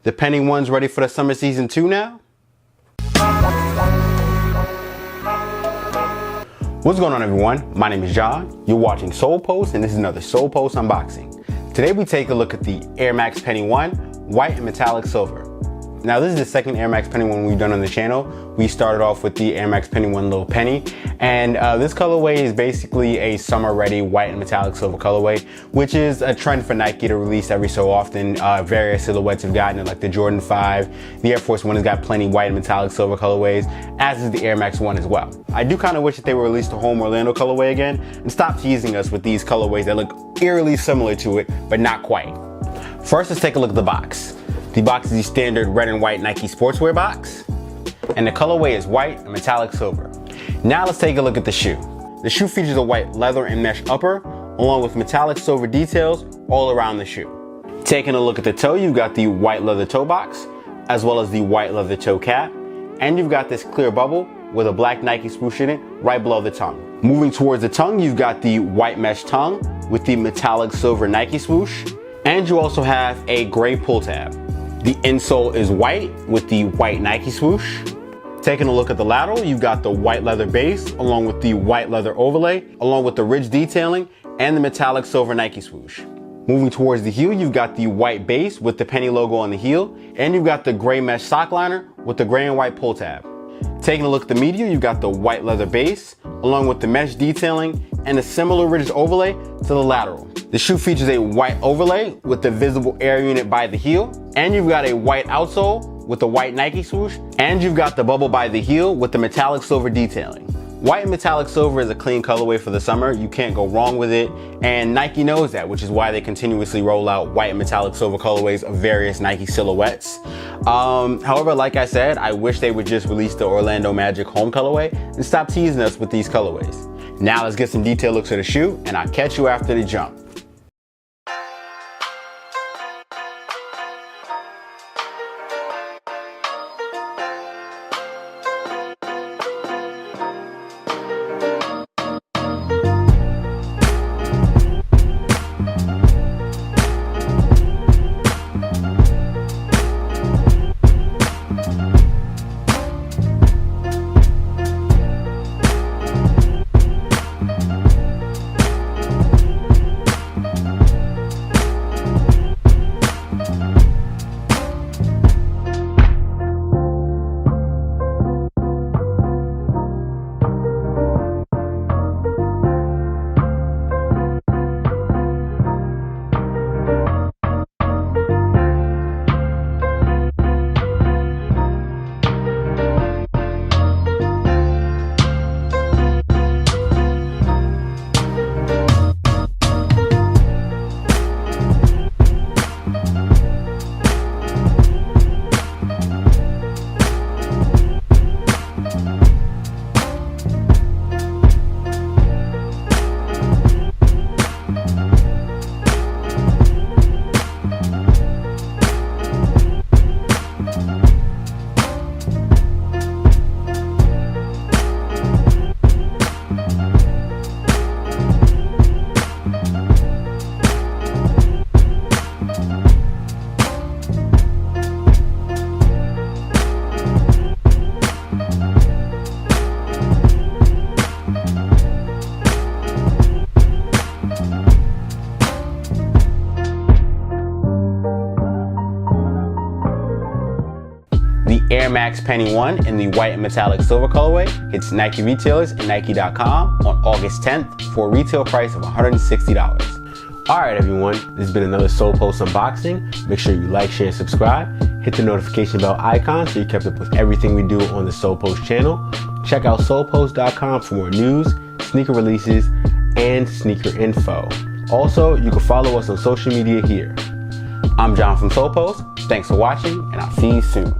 The Penny One's ready for the summer season 2 now? What's going on, everyone? My name is John. You're watching Solepost, and this is another Solepost unboxing. Today we take a look at the Air Max Penny One, white and metallic silver. Now this is the second Air Max Penny One we've done on the channel. We started off with the Air Max Penny One Little Penny, and this colorway is basically a summer ready white and metallic silver colorway, which is a trend for Nike to release every so often. Various silhouettes have gotten it, like the Jordan 5, the Air Force One has got plenty white and metallic silver colorways, as is the Air Max One as well. I do kind of wish that they would release the home Orlando colorway again and stop teasing us with these colorways that look eerily similar to it, but not quite. First, let's take a look at the box. The box is the standard red and white Nike sportswear box, and the colorway is white and metallic silver. Now let's take a look at the shoe. The shoe features a white leather and mesh upper, along with metallic silver details all around the shoe. Taking a look at the toe, you've got the white leather toe box, as well as the white leather toe cap, and you've got this clear bubble with a black Nike swoosh in it right below the tongue. Moving towards the tongue, you've got the white mesh tongue with the metallic silver Nike swoosh, and you also have a gray pull tab. The insole is white with the white Nike swoosh. Taking a look at the lateral, you've got the white leather base along with the white leather overlay, along with the ridge detailing and the metallic silver Nike swoosh. Moving towards the heel, you've got the white base with the Penny logo on the heel, and you've got the gray mesh sock liner with the gray and white pull tab. Taking a look at the medial, you've got the white leather base along with the mesh detailing and a similar ridge overlay to the lateral. The shoe features a white overlay with the visible air unit by the heel, and you've got a white outsole with the white Nike swoosh, and you've got the bubble by the heel with the metallic silver detailing. White and metallic silver is a clean colorway for the summer. You can't go wrong with it, and Nike knows that, which is why they continuously roll out white and metallic silver colorways of various Nike silhouettes. However, like I said, I wish they would just release the Orlando Magic home colorway and stop teasing us with these colorways. Now let's get some detailed looks at the shoe, and I'll catch you after the jump. Air Max Penny One in the white and metallic silver colorway hits Nike retailers and Nike.com on August 10th for a retail price of $160. Alright everyone, this has been another Solepost unboxing. Make sure you like, share, and subscribe. Hit the notification bell icon so you're kept up with everything we do on the Solepost channel. Check out solepost.com for more news, sneaker releases, and sneaker info. Also, you can follow us on social media here. I'm John from Solepost. Thanks for watching, and I'll see you soon.